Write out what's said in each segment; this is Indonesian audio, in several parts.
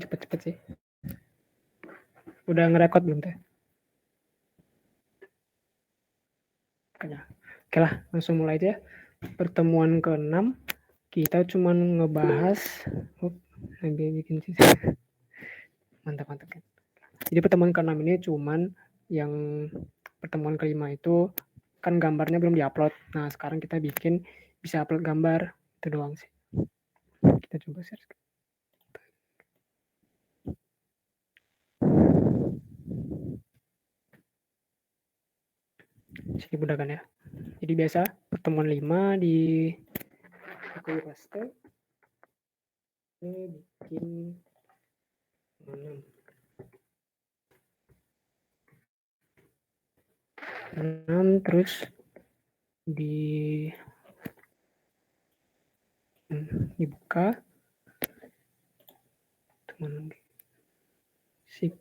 cepet-cepet sih. Udah ngerekord belum teh? Oke lah, langsung mulai aja. Pertemuan ke-6 kita cuman ngebahas nanti bikin sih. Mantap. Jadi pertemuan ke-6 ini cuman yang pertemuan kelima itu kan gambarnya belum diupload. Nah, sekarang kita bikin bisa upload gambar. Itu doang sih. Kita coba share. Sini budakan ya. Jadi biasa pertemuan 5 di aku paste. Ini bikin 6 terus dibuka teman sip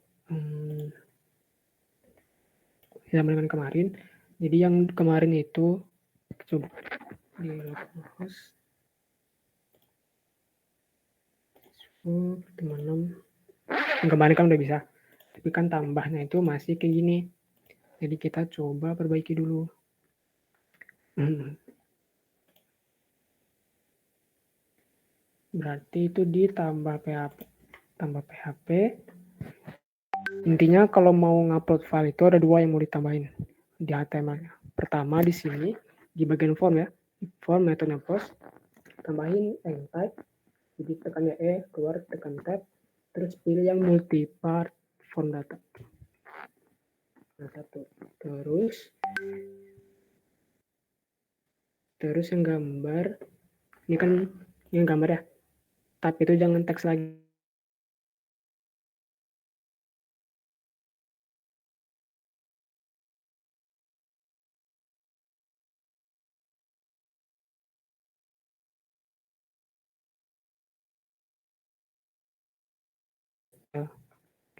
sama dengan kemarin. Jadi yang kemarin itu coba di host teman 6 yang kemarin kan udah bisa, tapi kan tambahnya itu masih kayak gini. Jadi kita coba perbaiki dulu. Berarti itu ditambah PHP. Intinya kalau mau ngupload file itu ada dua yang mau ditambahin di HTML. Pertama di sini di bagian form ya, form metode post, tambahin type. Jadi tekan keluar tekan tab, terus pilih yang multi-part form data. Nah, satu. Terus yang gambar, ini kan yang gambar ya, tapi itu jangan teks lagi.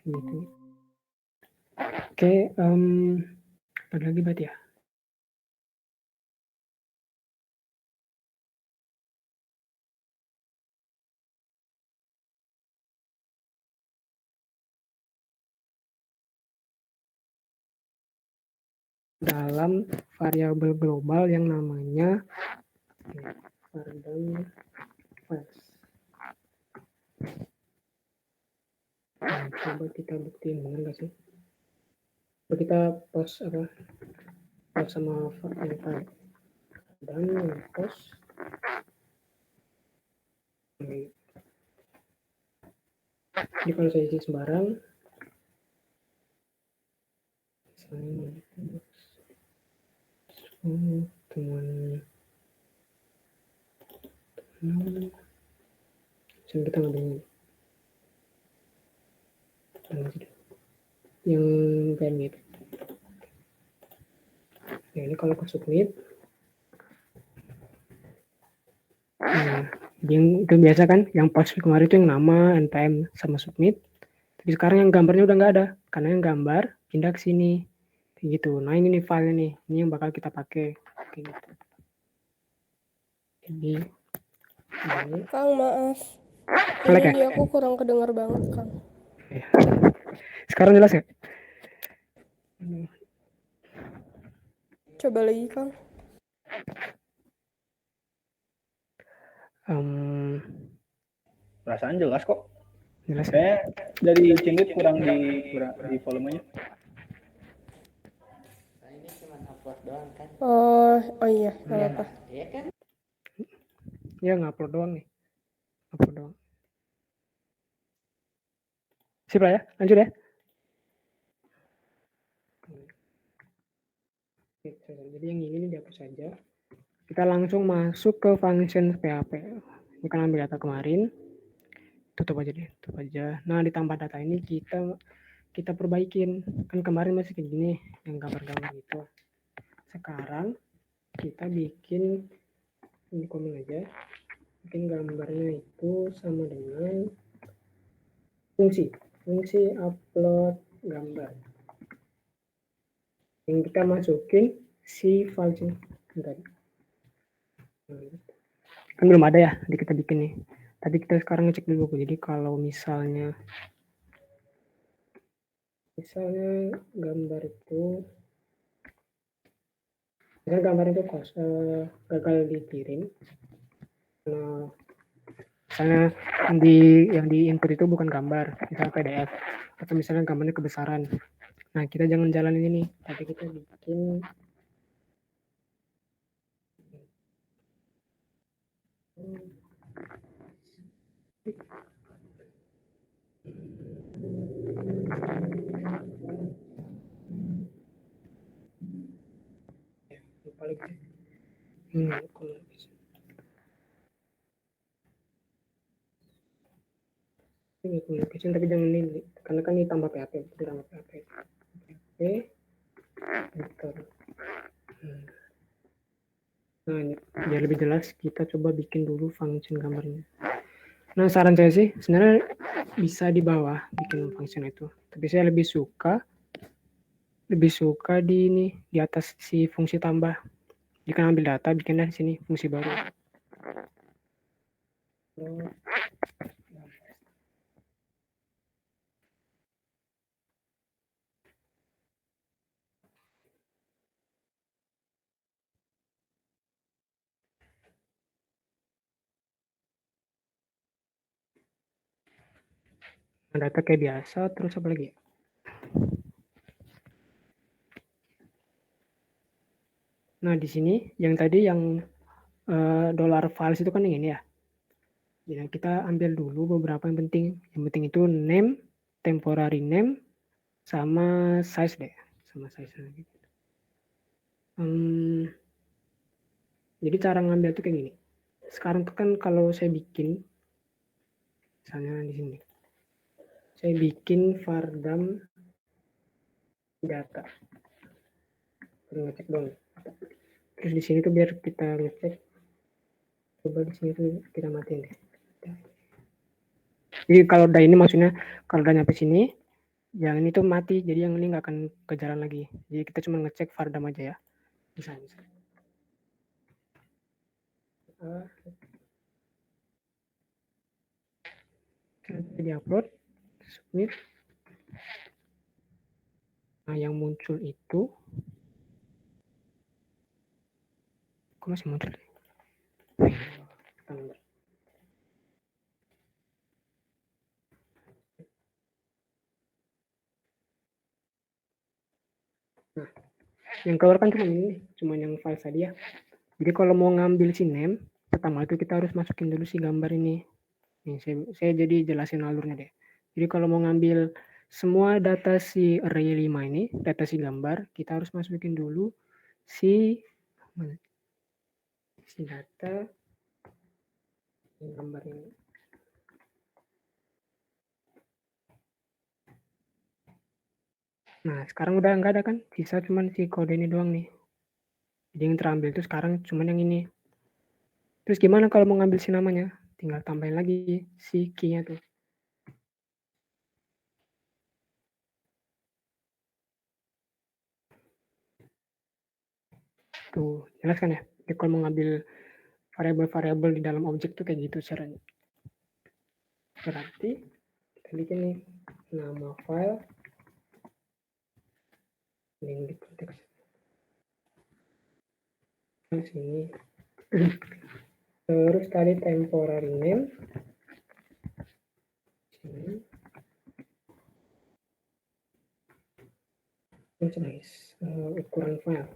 Gitu. Oke, apa lagi berarti ya? Dalam variabel global yang namanya variabel files. Nah, coba kita buktiin benar nggak sih? Coba kita post sama file dan post. Jadi kalau saya isi sembarang, teman kita ngambil yang bandit. Nah, ini kalau ke submit, nah, yang itu biasa kan, yang post kemarin itu yang nama, npm sama submit. Tapi sekarang yang gambarnya udah nggak ada, karena yang gambar pindah ke sini, gitu. Nah ini nih filenya nih, ini yang bakal kita pakai. Gitu. Jadi, Kang maaf, ini di aku kurang kedengar banget Kang. Sekarang jelas ya? Coba lagi Kang. Perasaan jelas kok. Jelas ya? Kayak dari Cindit kurang di volumenya. Ini cuma upload doang kan? Oh iya, nggak apa-apa. Iya kan? Ya ngupload doang nih. Upload doang. Sip lah ya, lanjut ya. Jadi yang ini dihapus saja. Kita langsung masuk ke function PHP. Ini kan ambil data kemarin. Tutup aja deh, tutup aja. Nah, ditambah data ini kita perbaikin. Kan kemarin masih kayak gini, yang gambar-gambar itu. Sekarang kita bikin ini komen aja. Bikin gambarnya itu sama dengan fungsi upload gambar. Yang kita masukin si file tadi. Kan belum ada ya, jadi kita bikin nih. Tadi kita sekarang ngecek dulu. Jadi kalau misalnya gambar itu gagal dikirim, nah, misalnya yang di input itu bukan gambar, misalnya PDF, atau misalnya gambarnya kebesaran. Nah, kita jangan jalanin ini, tapi kita bikin ini communication, tapi jangan ini, karena kan ini tambah PHP, ditambah PHP. Oke, editor. Nah, ini, biar lebih jelas, kita coba bikin dulu function gambarnya. Nah, saran saya sih, sebenarnya bisa di bawah bikin function itu, tapi saya lebih suka di ini, di atas si fungsi tambah. Jika ambil data, bikinlah di sini fungsi baru. Nah, data kayak biasa, terus apa lagi? Nah, di sini yang tadi yang dollar files itu kan yang ini ya. Jadi kita ambil dulu beberapa yang penting. Yang penting itu name, temporary name, sama size deh. Sama size lagi. Jadi cara ngambil itu kayak gini. Sekarang tuh kan kalau saya bikin, misalnya di sini, saya bikin vardam data. Terus ngecek dong. Terus di sini tuh biar kita ngecek, coba di sini tuh kita matiin deh. Jadi kalau udah ini maksudnya kalau udah nyampe sini, yang ini tuh mati, jadi yang ini nggak akan ke jalan lagi. Jadi kita cuma ngecek vardam aja ya. Misalnya. Di upload, submit. Nah, yang muncul itu, kok masih muncul? Nah, yang keluar kan cuma ini, cuma yang file tadi ya. Jadi kalau mau ngambil si name, pertama itu kita harus masukin dulu si gambar ini. Nih, saya jadi jelasin alurnya deh. Jadi kalau mau ngambil semua data si array 5 ini, data si gambar, kita harus masukin dulu si data gambar ini. Nah, sekarang udah nggak ada kan? Sisa cuman si kode ini doang nih. Jadi yang terambil itu sekarang cuman yang ini. Terus gimana kalau mau ngambil si namanya? Tinggal tambahin lagi si key-nya tuh. Tuh, jelas kan ya? Jadi kalau mau ngambil variabel-variabel di dalam objek tuh kayak gitu caranya. Berarti kita bikin nih nama file link di konteks sini. Terus tadi temporary name sini. Nice. Ukuran file.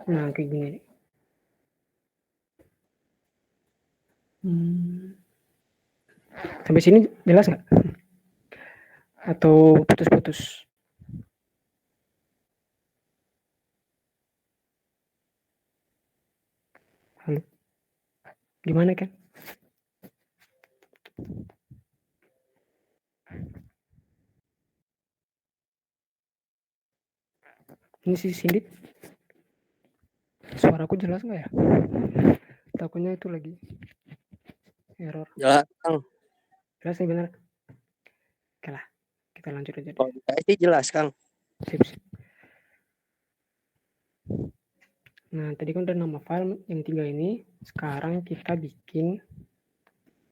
Nah, kayak gini. Sampai sini jelas nggak? Atau putus-putus? Halo? Gimana kan? Ini si Cindy. Suaraku jelas nggak ya? Takutnya itu lagi error. Jelas, Kang. Jelas nih benar. Oke lah, kita lanjut aja deh. Oh, sih jelas, Kang. Sip. Nah, tadi kan udah nama file yang 3 ini. Sekarang kita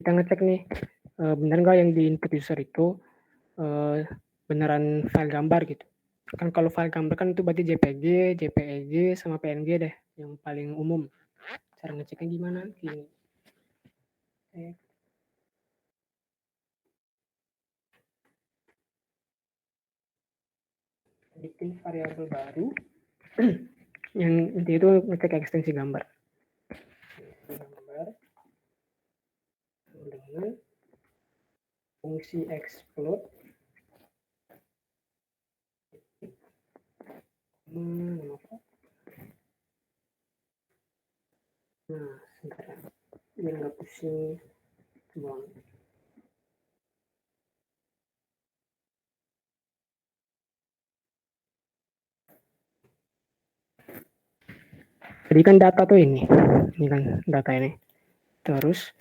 ngecek nih, benar nggak yang di input user itu beneran file gambar gitu. Kan kalau file gambar kan itu berarti JPG, JPEG, sama PNG deh yang paling umum. Cara ngeceknya gimana? Gini. Bikin variabel baru yang inti itu ngecek ekstensi gambar dengan fungsi explode nah sebentar ya biar nggak pusing buang. Jadi kan data tuh ini kan data ini. Terus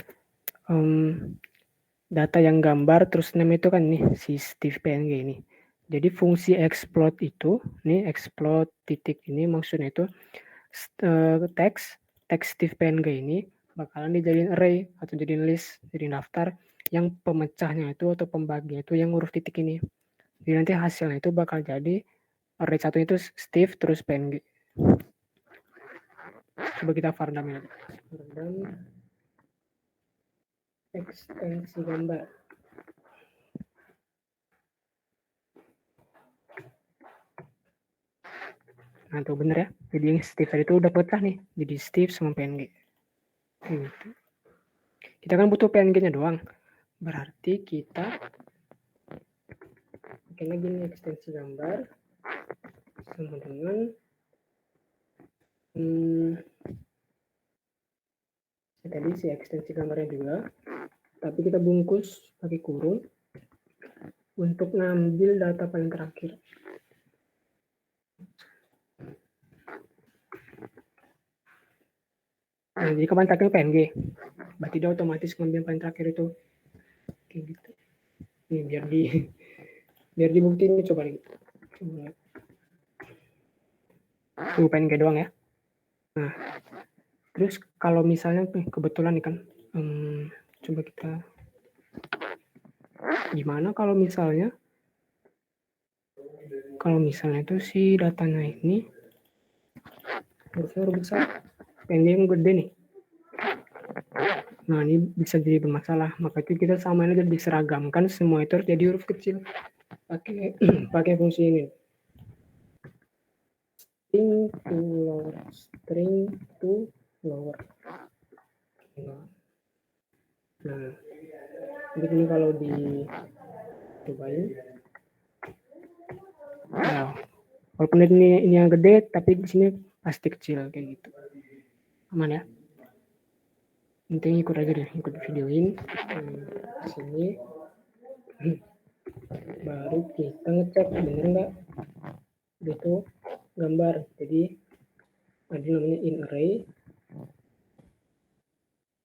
data yang gambar terus nama itu kan nih si Steve PNG ini. Jadi fungsi explode itu, nih explode titik ini maksudnya itu teks Steve PNG ini bakalan dijadiin array atau jadiin list, jadiin daftar yang pemecahnya itu atau pembaginya itu yang huruf titik ini. Jadi nanti hasilnya itu bakal jadi array satu itu Steve terus PNG. Coba kita fardam ekstensi gambar. Nah tuh bener ya. Jadi yang Steve tadi itu udah pecah nih. Jadi Steve sama PNG. Gitu. Kita kan butuh PNG-nya doang. Berarti kita bikin lagi nih ekstensi gambar sama dengan tadi si ekstensi gambarnya juga. Tapi kita bungkus pakai kurung untuk ngambil data paling terakhir. Nah, jadi kapan terakhir PNG. Berarti dia otomatis ngambil yang paling terakhir itu. Kayak gitu. Nih biar dibuktiin nih coba lagi. Tuh PNG doang ya. Nah, terus kalau misalnya kebetulan nih kan, coba kita gimana kalau misalnya itu si datanya ini harusnya huruf besar, PNG yang gede nih. Nah ini bisa jadi bermasalah, maka itu kita samain aja diseragamkan semua itu harus jadi huruf kecil pakai fungsi ini string to lower. Nah ini kalau dicobain, nah, walaupun ini yang gede tapi di sini pasti kecil kayak gitu. Aman ya? Intinya ikut aja deh, ikut videoin di sini. Baru kita ngecek bener nggak gitu gambar. Jadi ada namanya in array,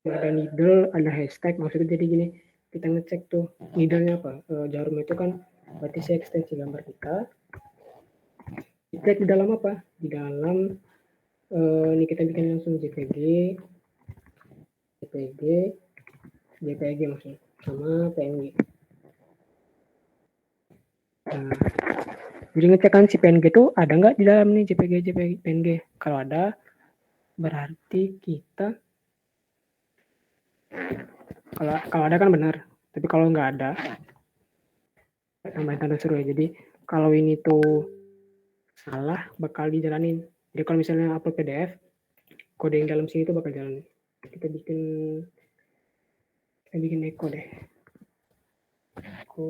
ada needle, ada hashtag. Maksudnya jadi gini, kita ngecek tuh needle-nya apa, jarum itu kan berarti si ekstensi gambar kita. Cek di dalam apa? Di dalam ini kita bikin langsung JPG, maksudnya sama PNG. Nah, jadi ngecek kan si PNG itu ada nggak di dalam nih JPG PNG. Kalau ada, berarti kita kalau ada kan benar. Tapi kalau nggak ada, tambahin tanda seru ya. Jadi kalau ini tuh salah, bakal dijalanin. Jadi kalau misalnya upload PDF, kode yang dalam sini tuh bakal jalan. Kita bikin echo deh. Echo.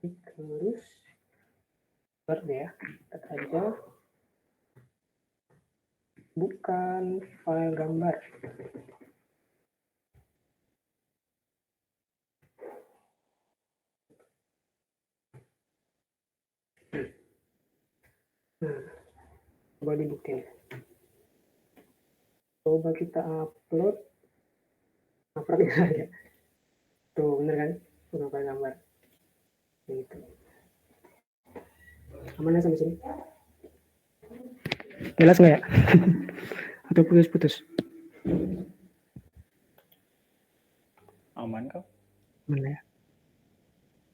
Terus ya, kita aja bukan file gambar. Nah, coba dibuktiin. Coba kita upload. Apa saja? Tuh bener kan? Kurang file gambar. Gitu. Aman ya sampai sini? Jelas nggak ya? Atau putus-putus? Aman kok. Mana ya?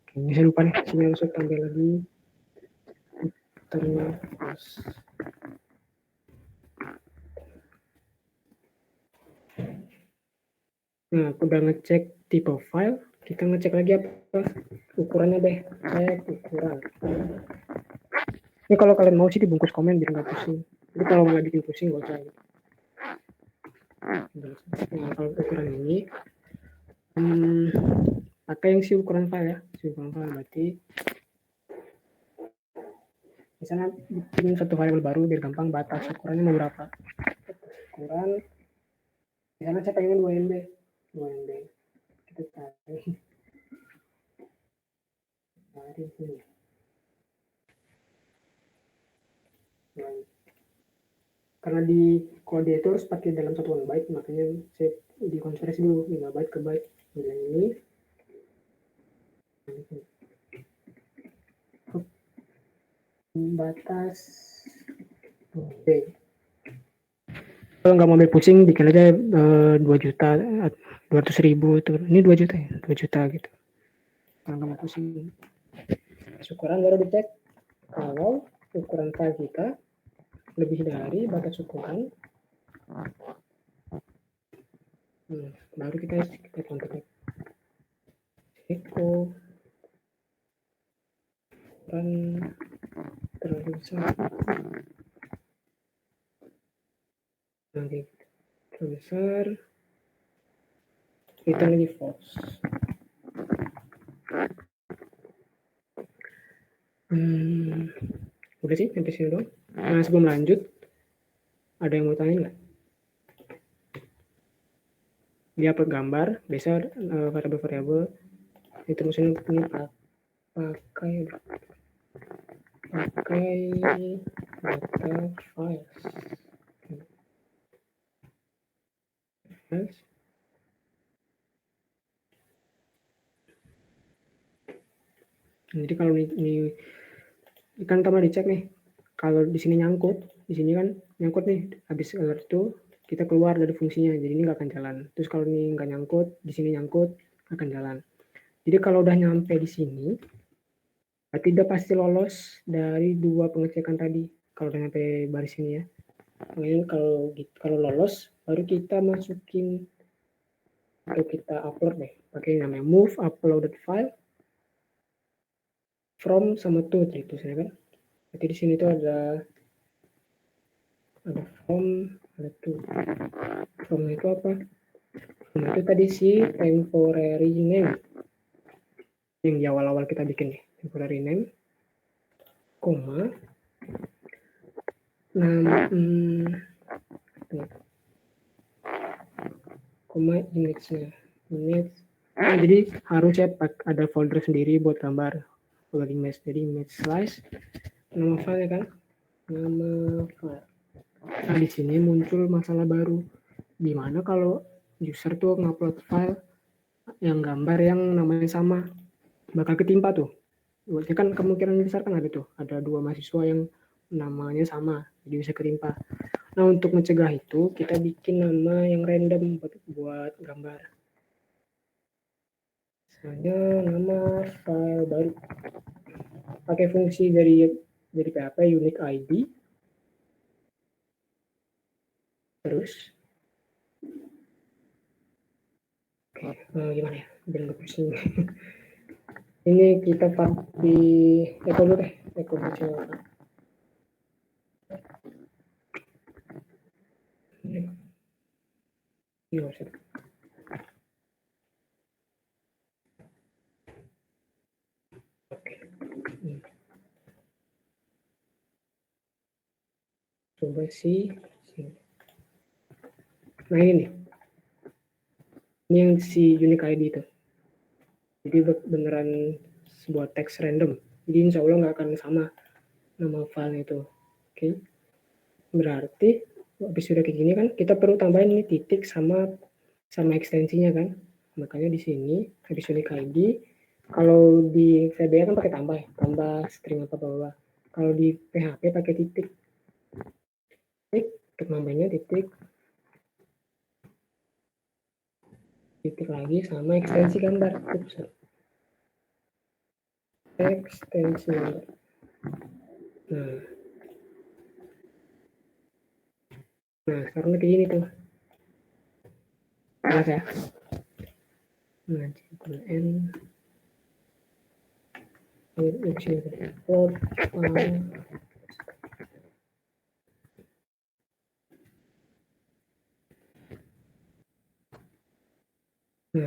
Oke, saya lupa nih, sini langsung tampil lagi. Terus. Nah, aku udah ngecek tipe file, kita ngecek lagi apa ukurannya deh. Cek ukuran. Ini kalau kalian mau sih dibungkus komen biar nggak pusing. Jadi kalau nggak bikin pusing nggak usah. Nah, kalau ukuran ini, pakai yang si ukuran file ya. Si ukuran file berarti misalnya bikin satu variabel baru biar gampang batas ukurannya mau berapa. Ukuran misalnya saya pengen 2 MB kita cari sini karena di kode itu harus pakai dalam satuan byte, makanya saya dikonversi dulu megabyte ke byte. Bilang ini batas B. Kalau nggak mau ambil pusing bikin aja 2 juta 200.000 itu ini 2 juta ya 2 juta gitu. Kalau nggak mau pusing ukuran baru dicek kalau ukuran file kita lebih dari batas ukuran baru kita kontak Eko kan terlalu besar nanti terlalu besar kita lagi false. Udah sih sampai sini dong. Nah sebelum lanjut ada yang mau tanya nggak? Dia upload gambar biasa variabel itu misalnya ini pakai data files. Jadi kalau ini kan pertama dicek nih, kalau di sini nyangkut, di sini kan nyangkut nih, habis alert itu kita keluar dari fungsinya, jadi ini nggak akan jalan. Terus kalau ini nggak nyangkut, di sini nyangkut, akan jalan. Jadi kalau udah nyampe di sini, berarti udah pasti lolos dari 2 pengecekan tadi. Kalau udah nyampe baris ini ya. Kemudian kalau lolos, baru kita masukin atau kita upload deh, pakai namanya move uploaded file from sama to itu saya kan. Jadi di sini tuh ada from, ada to. From itu apa? From itu tadi si temporary name yang di awal-awal kita bikin nih, temporary name, koma, koma image-nya, image. Nah, jadi harusnya ada folder sendiri buat gambar folder image. Jadi image slice, nama file kan, nama file. Nah di sini muncul masalah baru, dimana kalau user tuh ngupload file yang gambar yang namanya sama, bakal ketimpa tuh. Berarti kan kemungkinan besar kan ada tuh, ada 2 mahasiswa yang namanya sama, jadi bisa ketimpa. Nah untuk mencegah itu kita bikin nama yang random buat gambar. Misalnya nama file baru, pakai fungsi dari PHP unique ID, terus gimana ya biar nggak pusing. Ini kita pakai echo dulu deh, echo baca. Ini maksud. Oke. Coba sih. Nah ini nih. Ini yang si unique ID itu. Jadi beneran sebuah teks random. Jadi insya Allah nggak akan sama nama file itu. Oke. Berarti habis sudah kayak gini kan kita perlu tambahin ini titik sama ekstensinya kan. Makanya di sini VisualLink ID, kalau di VBA kan pakai tambah string apa bawah. Kalau di PHP pakai titik untuk nambahnya titik lagi sama ekstensi gambar. Ekstensi gambar. Nah sekarang kayak gini tuh. Jelas ya? Nah, N nah,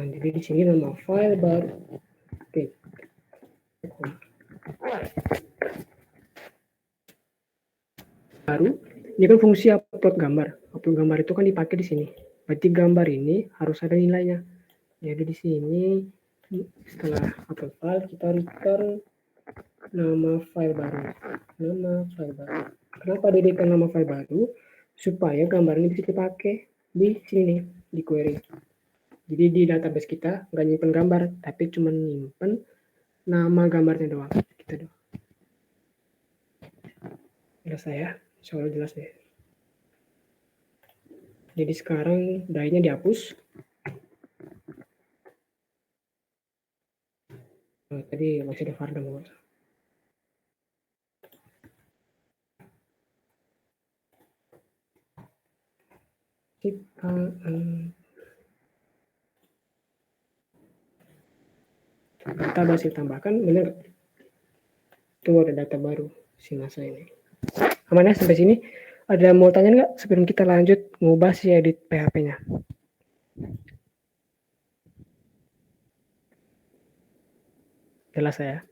jadi di sini nama file baru. Oke. Baru, ini kan fungsi upload gambar. Upload gambar itu kan dipakai di sini. Berarti gambar ini harus ada nilainya. Jadi di sini setelah upload file kita return nama file baru. Kenapa diberikan nama file baru? Supaya gambar ini bisa dipakai di sini di query. Jadi di database kita nggak nyimpen gambar, tapi cuma nyimpen nama gambarnya doang. Gitu doang. Jelas ya? Soalnya jelas deh. Jadi sekarang dai-nya dihapus. Nah, tadi masih ada Farda mau. Data masih tambahkan, benar? Tunggu ada data baru si masa ini. Aman ya sampai sini? Ada mau tanya nggak sebelum kita lanjut ngubah si edit PHP-nya? Jelas ya?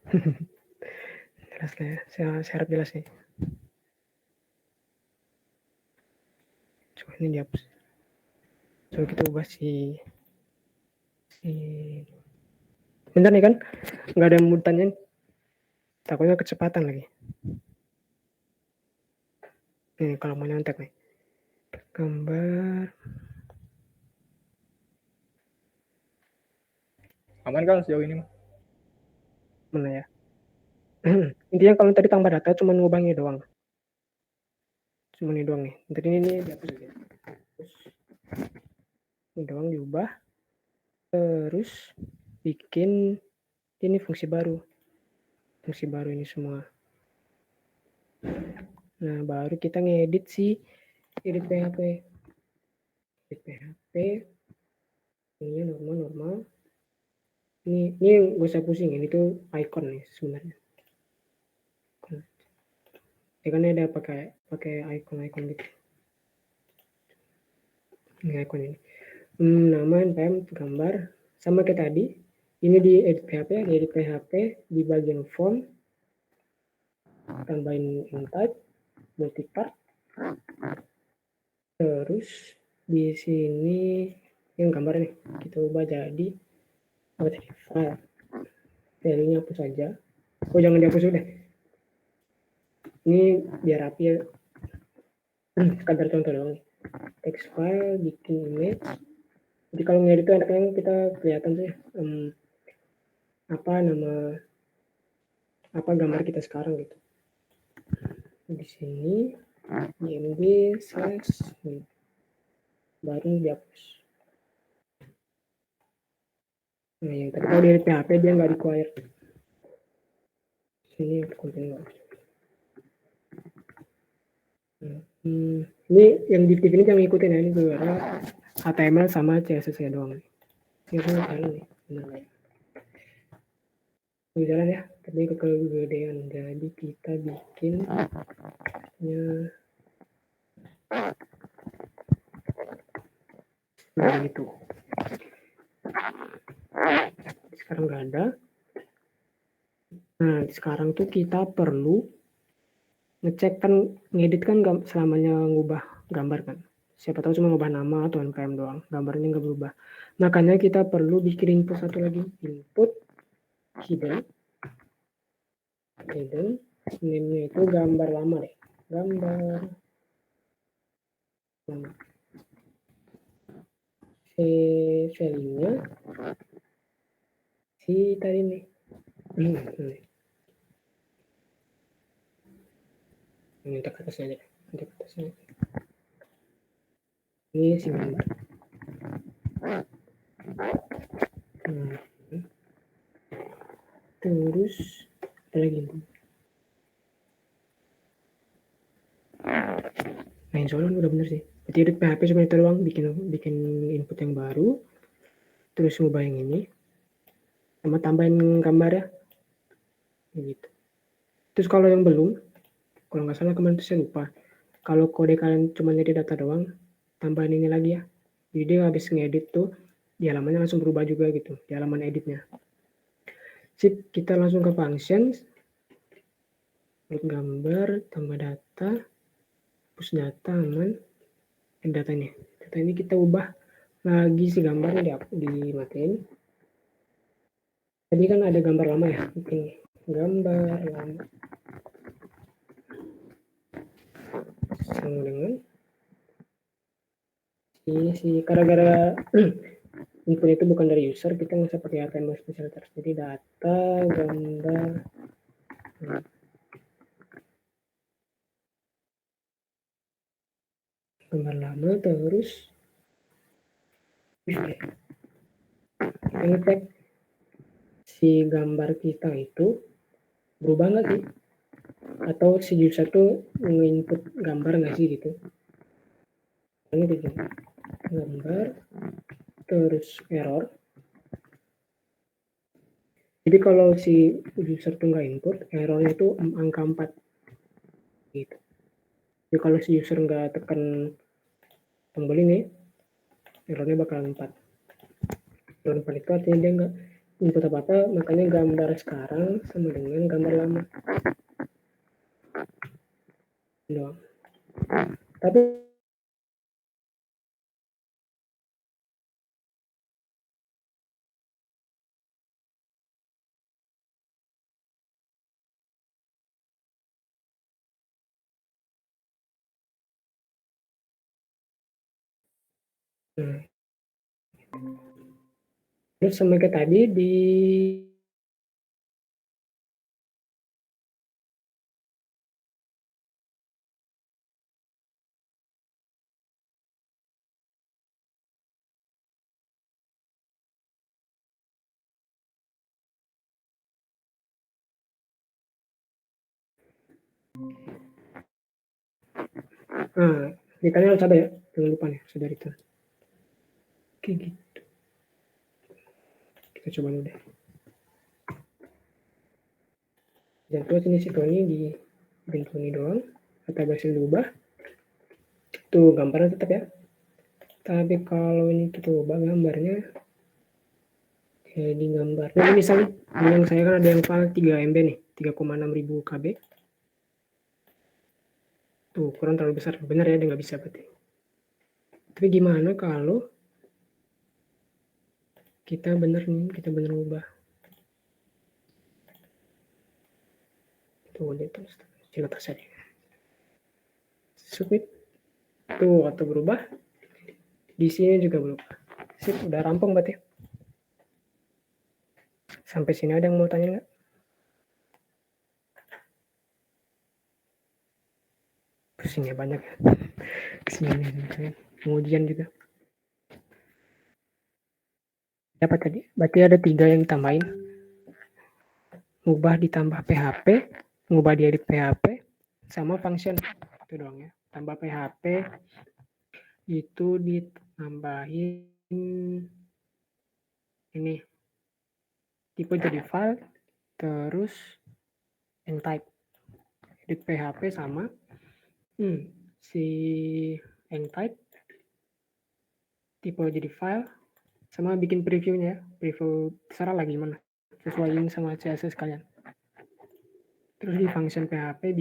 Jelas ya? Saya harap jelas nih. Coba ini dihapus. Coba kita ubah si bentar nih kan? Nggak ada yang mau tanyain. Takutnya kecepatan lagi. Nih kalau mau nyontek nih. Gambar. Aman kan sejauh ini? Mana ya? Intinya kalau tadi tambah data cuma ngubahnya doang. Cuma ini doang nih. Ntar ini dihapus aja. Ini doang diubah. Terus bikin ini fungsi baru. Fungsi baru ini semua. Nah, baru kita ngedit si edit PHP. Edit PHP. Ini normal. Ini gak usah pusing, ini tuh icon nih sebenarnya. Ya kan ada pakai icon gitu. Ini icon ini. Nama npm gambar sama kayak tadi. Ini di edit PHP, di bagian font tambahin type multipart. Terus di sini yang gambar nih kita ubah jadi file. Value-nya hapus saja. Oh jangan dihapus udah. Ini biar rapi ya. Sekadar contoh doang. Text file, bikin image. Jadi kalau ngedit itu enaknya kita kelihatan sih apa gambar kita sekarang gitu. Di sini img slash baru dihapus. Nah yang tadi kalau dari PHP dia nggak required. Sini konten ini yang di ini jangan ngikutin ya, ini beberapa HTML sama CSS ya doang. Ini jalan nih, benar ya. Jalan ya, tapi kegedean. Jadi kita bikin nah gitu. Sekarang nggak ada. Nah sekarang tuh kita perlu ngecek kan, ngedit kan selamanya ngubah gambar kan. Siapa tahu cuma ngubah nama atau npm doang, gambarnya nggak berubah. Makanya kita perlu bikin input satu lagi, input hidden, name-nya itu gambar lama deh, gambar lama. value-nya si tadi nih. Ini untuk atasnya aja. Untuk atasnya. Ini si gambar. Terus apa lagi? Nah, insya Allah udah bener sih. Berarti edit PHP cuma itu doang, bikin input yang baru, terus ngubah yang ini, sama tambahin gambar ya, gitu. Terus kalau yang belum, kalau nggak salah kemarin saya lupa, kalau kode kalian cuma jadi data doang, tambahin ini lagi ya. Jadi dia habis ngedit tuh, di halamannya langsung berubah juga gitu, di halaman editnya. Sip, kita langsung ke functions, gambar, tambah data, hapus data, aman, data ini. Data ini kita ubah lagi si gambarnya dimatiin. Tadi kan ada gambar lama ya, bikin gambar lama sama dengan si gara-gara input itu bukan dari user, kita nggak usah pakai HTML special text. Jadi data gambar lama, terus kita ngecek si gambar kita itu berubah nggak sih, atau si user tuh nge-input gambar nggak sih gitu. Ini bikin gambar terus error. Jadi kalau si user tuh nggak input, errornya itu angka 4 gitu. Jadi kalau si user nggak tekan tombol ini, errornya bakal 4. Error 4 itu artinya dia nggak input apa-apa, makanya gambar sekarang sama dengan gambar lama. Doang. Tapi terus sama kayak tadi di di kalian harus ada ya, jangan lupa nih, sudah itu. Oke gitu. Kita coba dulu deh. Dan terus ini si Tony di bentuk ini doang, atau berhasil diubah. Tuh gambarnya tetap ya. Tapi kalau ini kita ubah gambarnya jadi gambar. Nah, misalnya yang saya kan ada yang file 3 MB nih, 3,6 ribu KB. Tuh kurang terlalu besar, benar ya, dia nggak bisa berarti. Tapi gimana kalau kita bener ubah. Tuh dia terus letak saja. Submit. Tuh atau berubah. Di sini juga berubah. Sip, udah rampung berarti. Sampai sini ada yang mau tanya nggak? Pusingnya banyak ya. Kesini pengujian juga. Apa tadi? Berarti ada 3 yang ditambahin. Ngubah ditambah PHP, ngubah diedit PHP, sama function. Itu doang ya. Tambah PHP itu ditambahin ini tipe jadi file, terus end type. Edit PHP sama si end type, tipe jadi file, sama bikin previewnya, preview terserah lagi gimana, sesuaiin sama CSS kalian. Terus di function PHP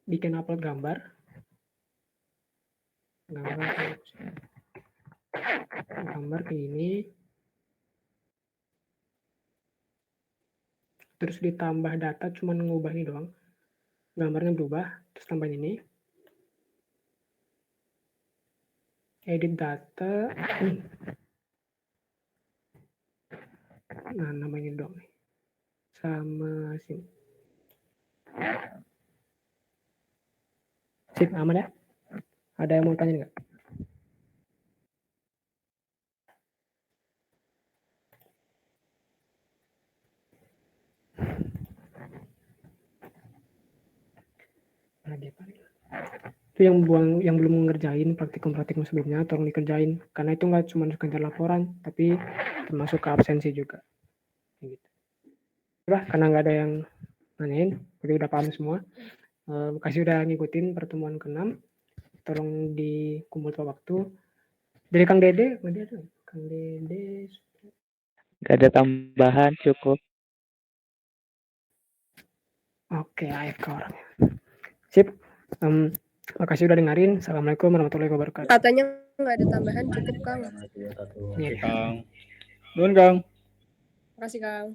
bikin upload gambar ke ini, terus ditambah data, cuman ngubah ini doang, gambarnya berubah, terus tambahin ini, edit data. Nah, namanya dong nih. Sama sini. Sip, aman ya? Ada yang mau tanya nggak? Nah, dia paling. Itu yang belum ngerjain praktikum sebelumnya tolong dikerjain, karena itu nggak cuma sekedar laporan tapi termasuk ke absensi juga gitu. Karena nggak ada yang nanyain, jadi udah paham semua. Makasih udah ngikutin pertemuan ke-6, tolong dikumpul waktu dari Kang Dede. Kang Dede Gak ada tambahan, cukup. Oke, AFK orangnya. Sip. Makasih udah dengerin. Assalamualaikum warahmatullahi wabarakatuh. Katanya nggak ada tambahan, cukup Kang. Oke, Kang. Nuhun, Kang. Makasih Kang.